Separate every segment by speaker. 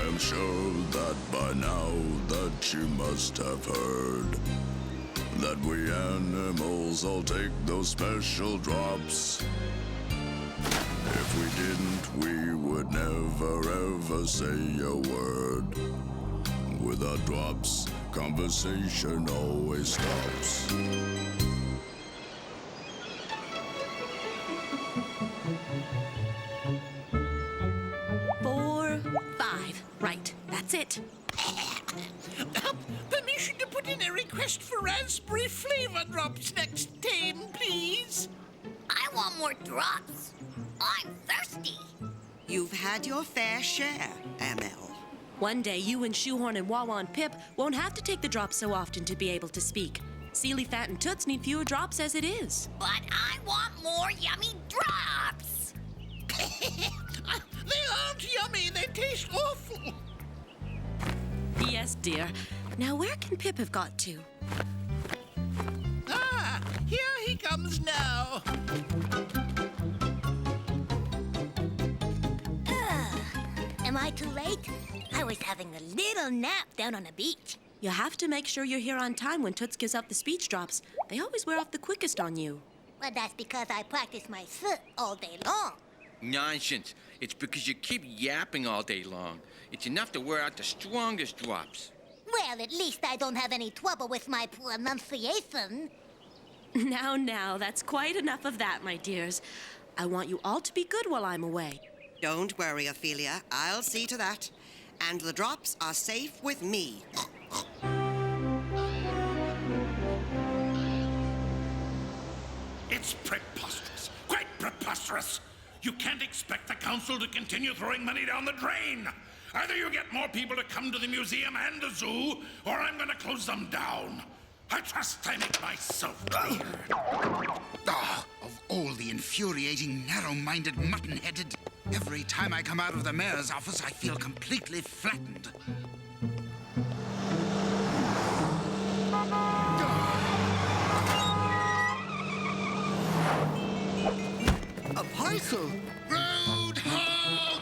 Speaker 1: I'm sure that by now that you must have heard that we animals all take those special drops. If we didn't, we would never ever say a word. Without drops, conversation always stops.
Speaker 2: 4, 5. Right, that's it.
Speaker 3: Permission to put in a request for raspberry flavor drops next time, please.
Speaker 4: I want more drops. I'm thirsty.
Speaker 5: You've had your fair share, ML.
Speaker 2: One day, you and Shoehorn and Wawa and Pip won't have to take the drops so often to be able to speak. Sealy, Fat, and Toots need fewer drops as it is.
Speaker 4: But I want more yummy drops.
Speaker 3: They aren't yummy. They taste awful.
Speaker 2: Yes, dear. Now, where can Pip have got to?
Speaker 3: Ah, here he comes now.
Speaker 4: Am I too late? I was having a little nap down on the beach.
Speaker 2: You have to make sure you're here on time when Toots gives up the speech drops. They always wear off the quickest on you.
Speaker 4: Well, that's because I practice my foot all day long.
Speaker 6: Nonsense. It's because you keep yapping all day long. It's enough to wear out the strongest drops.
Speaker 4: Well, at least I don't have any trouble with my pronunciation.
Speaker 2: Now, that's quite enough of that, my dears. I want you all to be good while I'm away.
Speaker 5: Don't worry, Ophelia. I'll see to that. And the drops are safe with me.
Speaker 7: It's preposterous. Quite preposterous. You can't expect the council to continue throwing money down the drain. Either you get more people to come to the museum and the zoo, or I'm going to close them down. I trust I make myself clear.
Speaker 8: Of all the infuriating, narrow-minded, mutton-headed... Every time I come out of the mayor's office, I feel completely flattened.
Speaker 5: A parcel!
Speaker 8: Roadhog!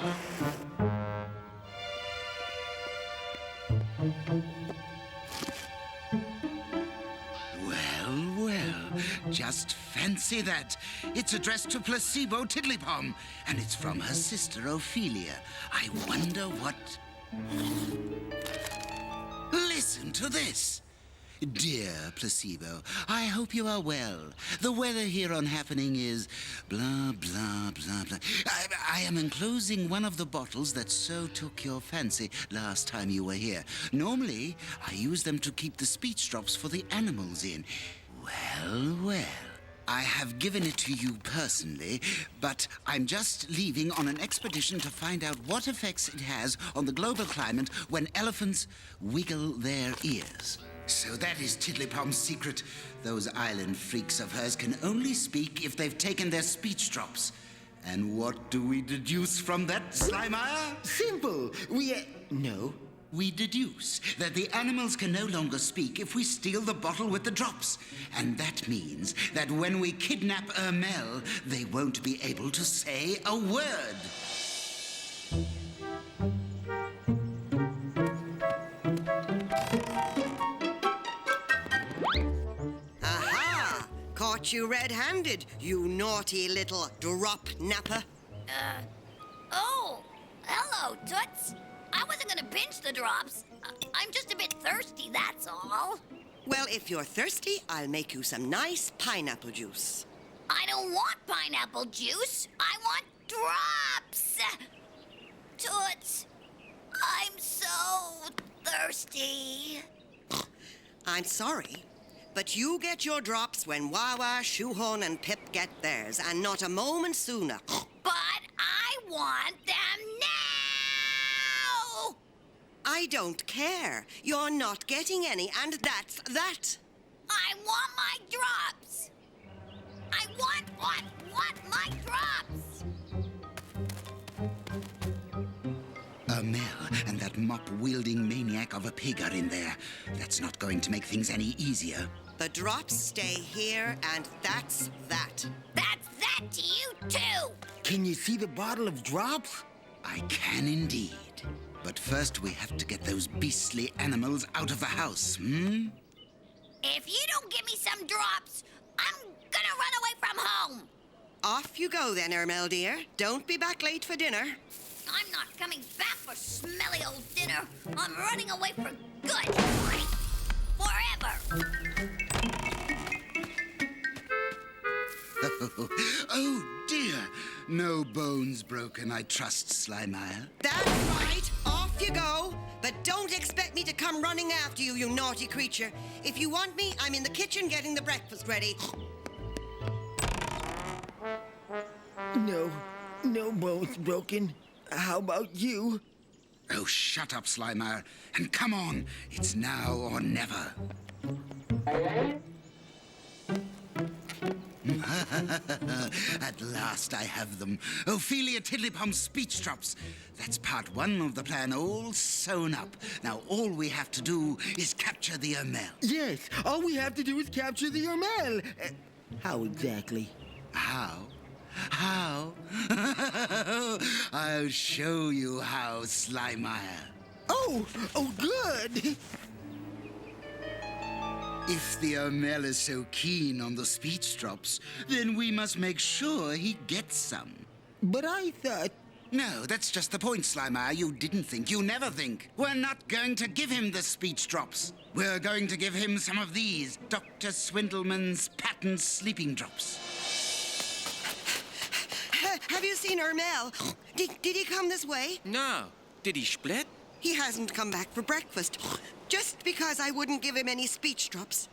Speaker 8: Well, just fancy that. It's addressed to Placebo Tiddlypom, and it's from her sister Ophelia. I wonder what... Listen to this. Dear Placebo, I hope you are well. The weather here on Happening is blah, blah, blah, blah. I am enclosing one of the bottles that so took your fancy last time you were here. Normally, I use them to keep the speech drops for the animals in. Well. I have given it to you personally, but I'm just leaving on an expedition to find out what effects it has on the global climate when elephants wiggle their ears. So that is Tiddlypom's secret. Those island freaks of hers can only speak if they've taken their speech drops. And what do we deduce from that, Slimeyer? Simple. We deduce that the animals can no longer speak if we steal the bottle with the drops. And that means that when we kidnap Urmel, they won't be able to say a word.
Speaker 5: Aha! Caught you red-handed, you naughty little drop napper.
Speaker 4: Oh, hello, Toots. I wasn't gonna pinch the drops. I'm just a bit thirsty, that's all.
Speaker 5: Well, if you're thirsty, I'll make you some nice pineapple juice.
Speaker 4: I don't want pineapple juice. I want drops. Toots, I'm so thirsty.
Speaker 5: I'm sorry, but you get your drops when Wawa, Shoehorn, and Pip get theirs, and not a moment sooner.
Speaker 4: But I want them now!
Speaker 5: I don't care. You're not getting any, and that's that.
Speaker 4: I want my drops! I want my drops!
Speaker 8: Urmel and that mop-wielding maniac of a pig are in there. That's not going to make things any easier.
Speaker 5: The drops stay here, and that's that.
Speaker 4: That's that to you, too!
Speaker 9: Can you see the bottle of drops?
Speaker 8: I can indeed. But first we have to get those beastly animals out of the house, hmm?
Speaker 4: If you don't give me some drops, I'm gonna run away from home.
Speaker 5: Off you go then, Urmel dear. Don't be back late for dinner.
Speaker 4: I'm not coming back for smelly old dinner. I'm running away for good. Forever.
Speaker 8: Oh, dear. No bones broken, I trust, Slimile.
Speaker 5: That's right. Off you go. But don't expect me to come running after you, you naughty creature. If you want me, I'm in the kitchen getting the breakfast ready.
Speaker 9: No bones broken. How about you?
Speaker 8: Oh, shut up, Slimile, and come on. It's now or never. At last I have them. Ophelia Tiddlypom's speech drops. That's part one of the plan all sewn up. Now all we have to do is capture the Urmel.
Speaker 9: Yes, all we have to do is capture the Urmel. How exactly?
Speaker 8: How? How? I'll show you how, Slimile.
Speaker 9: Oh, good.
Speaker 8: If the Urmel is so keen on the speech drops, then we must make sure he gets some.
Speaker 9: But I thought...
Speaker 8: No, that's just the point, Slimire. You didn't think. You never think. We're not going to give him the speech drops. We're going to give him some of these, Dr. Swindleman's patent sleeping drops.
Speaker 5: Have you seen Urmel? Did he come this way?
Speaker 6: No. Did he split?
Speaker 5: He hasn't come back for breakfast. Just because I wouldn't give him any speech drops.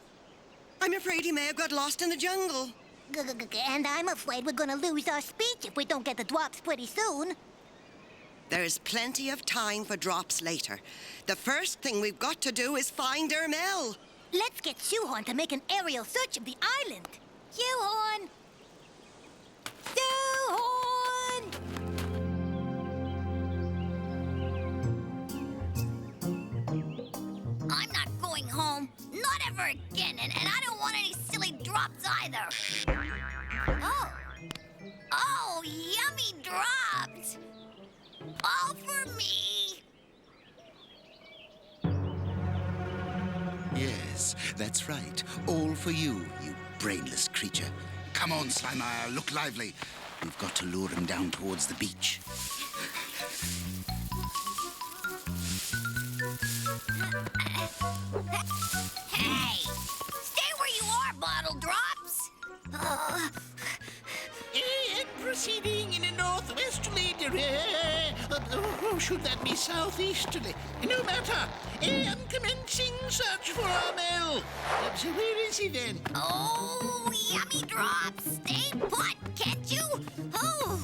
Speaker 5: I'm afraid he may have got lost in the jungle.
Speaker 10: And I'm afraid we're gonna lose our speech if we don't get the drops pretty soon.
Speaker 5: There's plenty of time for drops later. The first thing we've got to do is find Urmel.
Speaker 10: Let's get Shoehorn to make an aerial search of the island. Shoehorn! Shoehorn!
Speaker 4: I'm not going home. Not ever again. And I don't want any silly drops either. Oh, yummy drops. All for me.
Speaker 8: Yes, that's right. All for you, you brainless creature. Come on, Slimire, look lively. We've got to lure him down towards the beach.
Speaker 4: Hey, stay where you are, bottle drops.
Speaker 3: And proceeding in a northwesterly direction. Should that be southeasterly? No matter. I'm commencing search for Urmel. So where is he then?
Speaker 4: Oh, yummy drops. Stay put, can't you? Oh.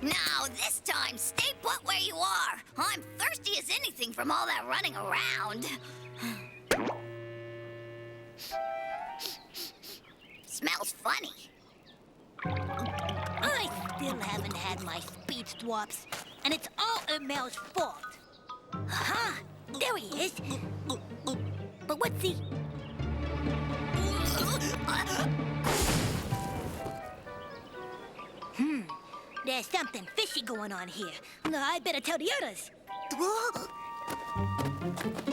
Speaker 4: Now, this time, stay put where you are. I'm thirsty as anything from all that running around. Smells funny.
Speaker 10: I still haven't had my speech drops, and it's all Urmel's fault. Aha! There he is. But what's he... There's something fishy going on here. I better tell the others.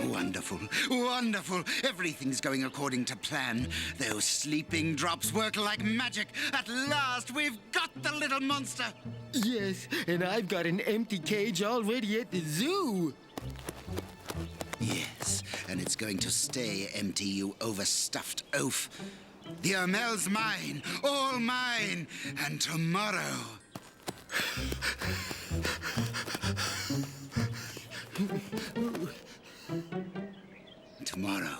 Speaker 8: Wonderful, wonderful. Everything's going according to plan. Those sleeping drops work like magic. At last, we've got the little monster.
Speaker 9: Yes, and I've got an empty cage already at the zoo.
Speaker 8: Yes, and it's going to stay empty, you overstuffed oaf. The Urmel's mine, all mine, and tomorrow... Tomorrow,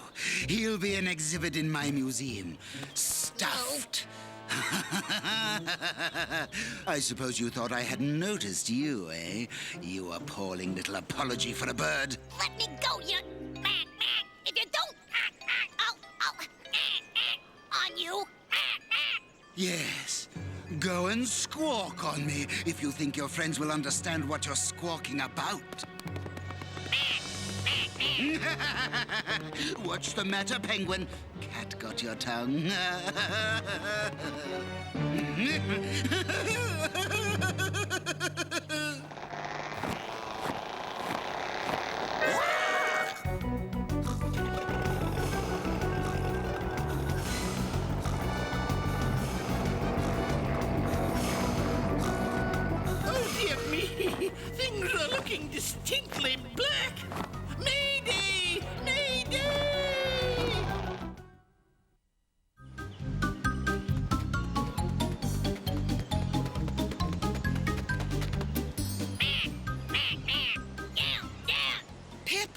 Speaker 8: he'll be an exhibit in my museum. Stuffed. I suppose you thought I hadn't noticed you, eh? You appalling little apology for a bird.
Speaker 4: Let me go, you... If you don't... on you.
Speaker 8: Yes. Go and squawk on me if you think your friends will understand what you're squawking about. What's the matter, Penguin? Cat got your tongue.
Speaker 3: Things are looking distinctly black. Mayday! Mayday!
Speaker 5: Pip,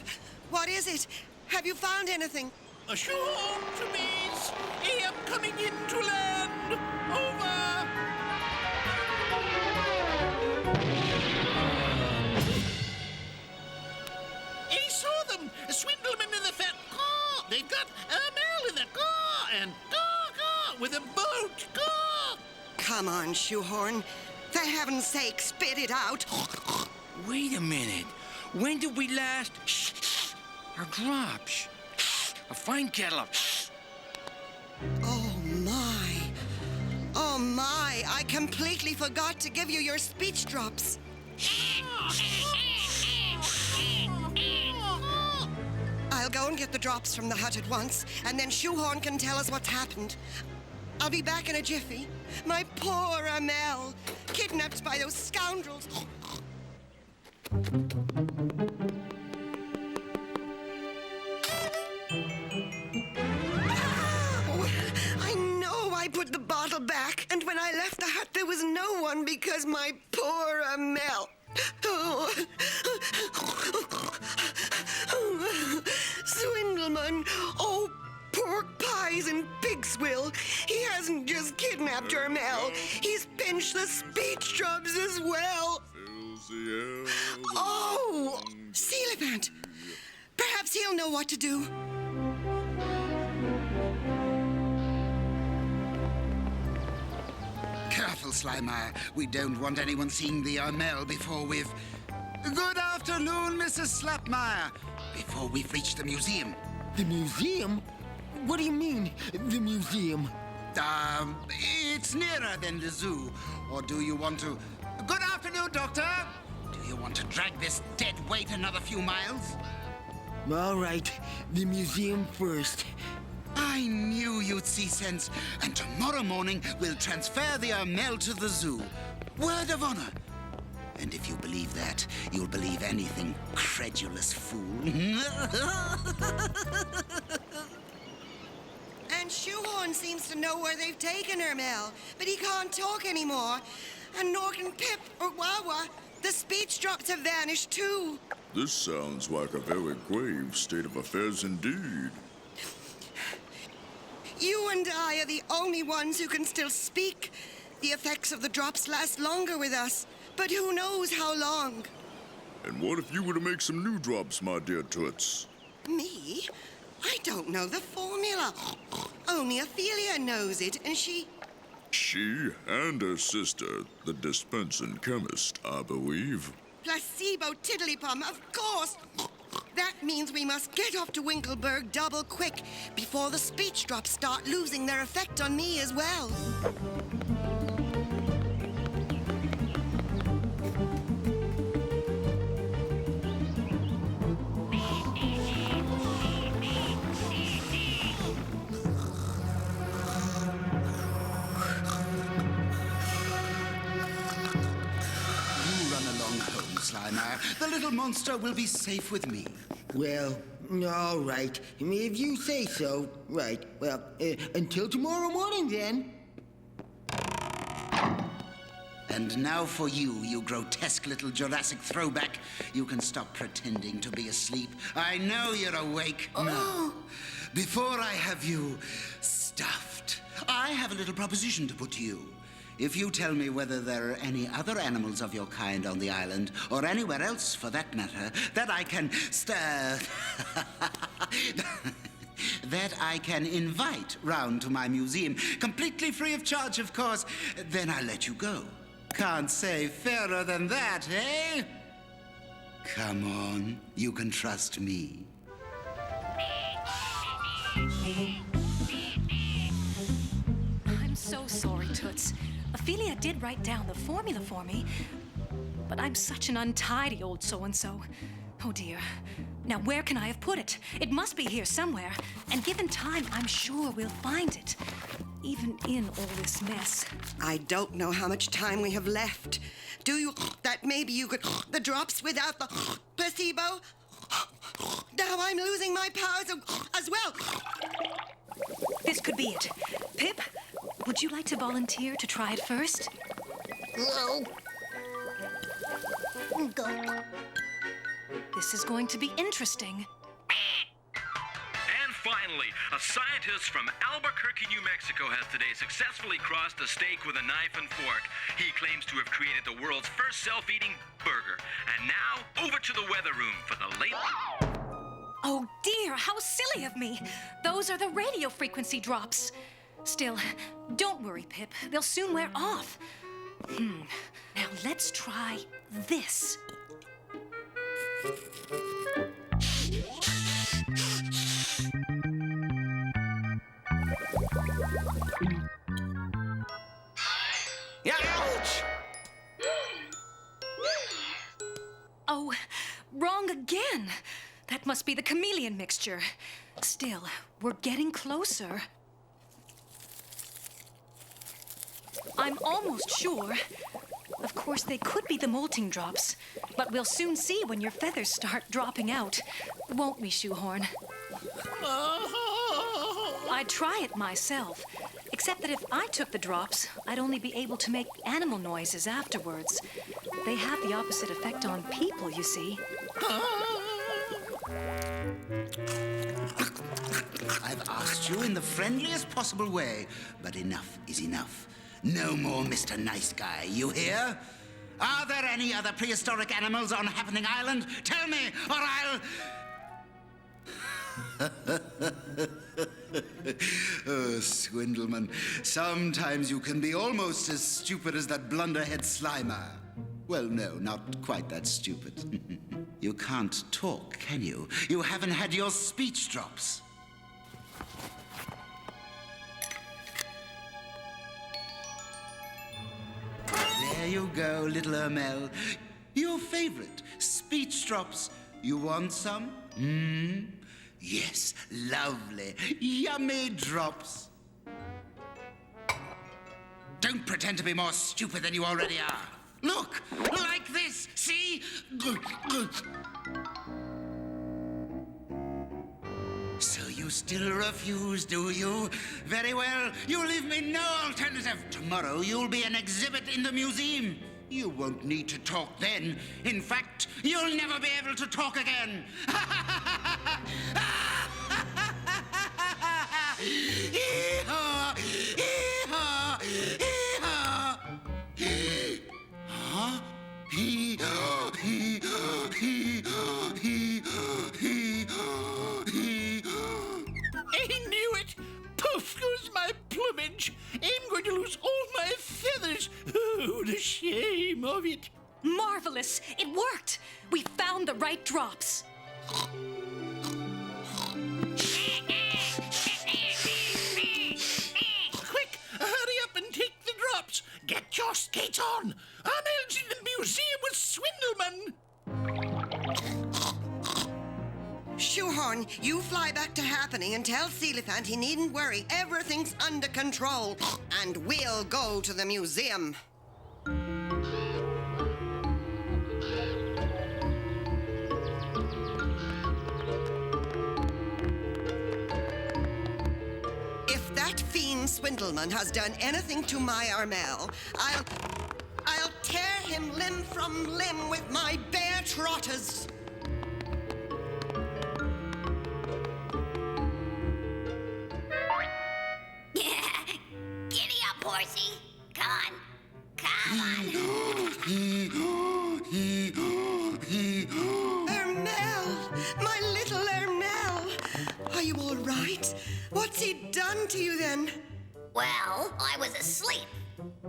Speaker 5: what is it? Have you found anything?
Speaker 3: A shoehorn to miss. I am coming into land. Over. I saw them. A swindleman in the fat car. They've got Urmel in the car and car with a boat. Car.
Speaker 5: Come on, Shoehorn. For heaven's sake, spit it out.
Speaker 6: Wait a minute. When did we last... Our drops. A fine kettle of...
Speaker 5: Oh, my. Oh, my. I completely forgot to give you your speech drops. I'll go and get the drops from the hut at once, and then Shoehorn can tell us what's happened. I'll be back in a jiffy. My poor Urmel, kidnapped by those scoundrels. I know I put the bottle back, and when I left the hut, there was no one because my poor Urmel. Oh. Swindleman. Oh, pork pies and pig swill. He hasn't just kidnapped Urmel. He's pinched the speech drops as well. Oh, sea elephant. Perhaps he'll know what to do.
Speaker 8: Careful, Slimer. We don't want anyone seeing the Urmel before we've... Good afternoon, Mrs. Slapmire. Before we've reached the museum.
Speaker 9: The museum? What do you mean, the museum?
Speaker 8: It's nearer than the zoo. Or do you want to... Good afternoon, Doctor. Do you want to drag this dead weight another few miles?
Speaker 9: All right, the museum first.
Speaker 8: I knew you'd see sense. And tomorrow morning, we'll transfer the Urmel to the zoo. Word of honor. And if you believe that, you'll believe anything, credulous fool.
Speaker 5: And Shoehorn seems to know where they've taken Urmel, but he can't talk anymore. And nor can Pip or Wawa. The speech drops have vanished too.
Speaker 1: This sounds like a very grave state of affairs indeed.
Speaker 5: You and I are the only ones who can still speak. The effects of the drops last longer with us, but who knows how long?
Speaker 1: And what if you were to make some new drops, my dear Toots?
Speaker 5: Me? I don't know the formula. Only Ophelia knows it, and she...
Speaker 1: She and her sister, the dispensing chemist, I believe.
Speaker 5: Placebo Tiddlypom, of course. That means we must get off to Winkleburg double quick before the speech drops start losing their effect on me as well.
Speaker 8: Slimer. The little monster will be safe with me.
Speaker 9: Well, all right. If you say so. Right. Well, until tomorrow morning, then.
Speaker 8: And now for you, you grotesque little Jurassic throwback. You can stop pretending to be asleep. I know you're awake.
Speaker 5: Oh.
Speaker 8: Now, before I have you stuffed, I have a little proposition to put to you. If you tell me whether there are any other animals of your kind on the island, or anywhere else for that matter, that I can that I can invite round to my museum, completely free of charge, of course, then I'll let you go. Can't say fairer than that, eh? Come on, you can trust me.
Speaker 2: I'm so sorry, Toots. Ophelia did write down the formula for me, but I'm such an untidy old so-and-so. Oh, dear. Now, where can I have put it? It must be here somewhere, and given time, I'm sure we'll find it. even in all this mess?
Speaker 5: I don't know how much time we have left. Do you that maybe you could the drops without the placebo? Now I'm losing my powers as well.
Speaker 2: This could be it. Pip, would you like to volunteer to try it first?
Speaker 10: Go. Go.
Speaker 2: This is going to be interesting.
Speaker 11: And finally, a scientist from Albuquerque, New Mexico has today successfully crossed a steak with a knife and fork. He claims to have created the world's first self-eating burger. And now, over to the weather room for the late...
Speaker 2: Oh dear, how silly of me. Those are the radio frequency drops. Still, don't worry, Pip. They'll soon wear off. Now let's try this.
Speaker 6: Ouch!
Speaker 2: Oh, wrong again. That must be the chameleon mixture. Still, we're getting closer. I'm almost sure. Of course, they could be the molting drops, but we'll soon see when your feathers start dropping out. Won't we, Shoehorn? I'd try it myself, except that if I took the drops, I'd only be able to make animal noises afterwards. They have the opposite effect on people, you see.
Speaker 8: I've asked you in the friendliest possible way, but enough is enough. No more Mr. Nice Guy, you hear? Are there any other prehistoric animals on Happening Island? Tell me, or I'll... Oh, Swindleman. Sometimes you can be almost as stupid as that blunderhead Slimer. Well, no, not quite that stupid. You can't talk, can you? You haven't had your speech drops. There you go, little Urmel. Your favorite, speech drops. You want some? Yes, lovely, yummy drops. Don't pretend to be more stupid than you already are. Look, like this, see? So you still refuse, do you? Very well, you leave me no alternative. Tomorrow you'll be an exhibit in the museum. You won't need to talk then. In fact, you'll never be able to talk again. Hee-haw! Hee-haw! Hee-haw! Huh? Hee-haw! Hee-haw! Hee-haw! Hee-haw! Hee-haw! Hee-haw!
Speaker 3: I knew it! Poof goes my plumage! I'm going to lose all my feathers! Oh, the shame of it!
Speaker 2: Marvelous! It worked! We found the right drops.
Speaker 3: Quick, hurry up and take the drops! Get your skates on! Urmel's in the museum with Swindleman!
Speaker 5: Shoehorn, you fly back to Happening and tell Seelephant he needn't worry. Everything's under control. And we'll go to the museum. If that fiend Swindleman has done anything to my Urmel, I'll tear him limb from limb with my bare trotters.
Speaker 4: Giddy up, horsey. Come on. Come on.
Speaker 5: Urmel! My little Urmel! Are you all right? What's he done to you then?
Speaker 4: Well, I was asleep.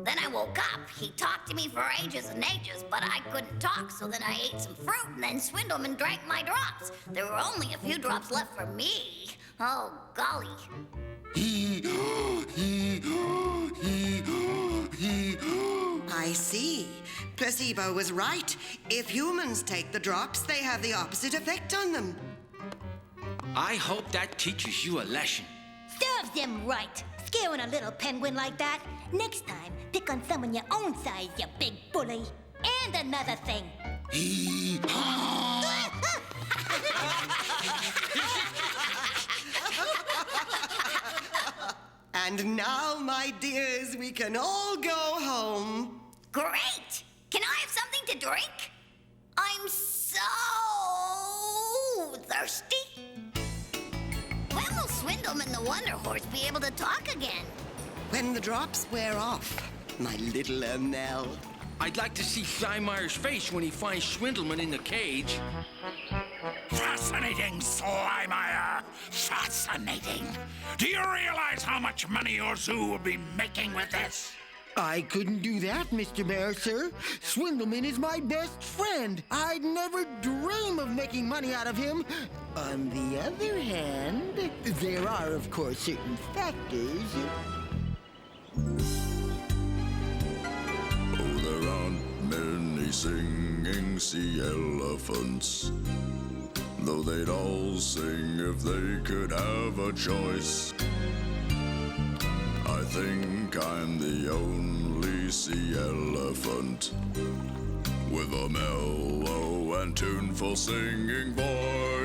Speaker 4: Then I woke up. He talked to me for ages and ages, but I couldn't talk, so then I ate some fruit, and then Swindleman drank my drops. There were only a few drops left for me. Oh, golly.
Speaker 5: I see. Placebo was right. If humans take the drops, they have the opposite effect on them.
Speaker 6: I hope that teaches you a lesson.
Speaker 10: Serves him right. Scaring a little penguin like that. Next time, pick on someone your own size, you big bully. And another thing.
Speaker 5: And now, my dears, we can all go home.
Speaker 4: Great! Can I have something to drink? I'm so thirsty. When will Swindleman the Wonder Horse be able to talk again?
Speaker 5: When the drops wear off, my little Urmel.
Speaker 6: I'd like to see Schleimeyer's face when he finds Swindleman in the cage.
Speaker 7: Fascinating, Slimeyer. Fascinating. Do you realize how much money your zoo will be making with this?
Speaker 9: I couldn't do that, Mr. Mayor, sir. Swindleman is my best friend. I'd never dream of making money out of him. On the other hand, there are, of course, certain factors.
Speaker 1: Oh, there aren't many singing sea elephants, though they'd all sing if they could have a choice. I think I'm the only sea elephant with a mellow and tuneful singing voice.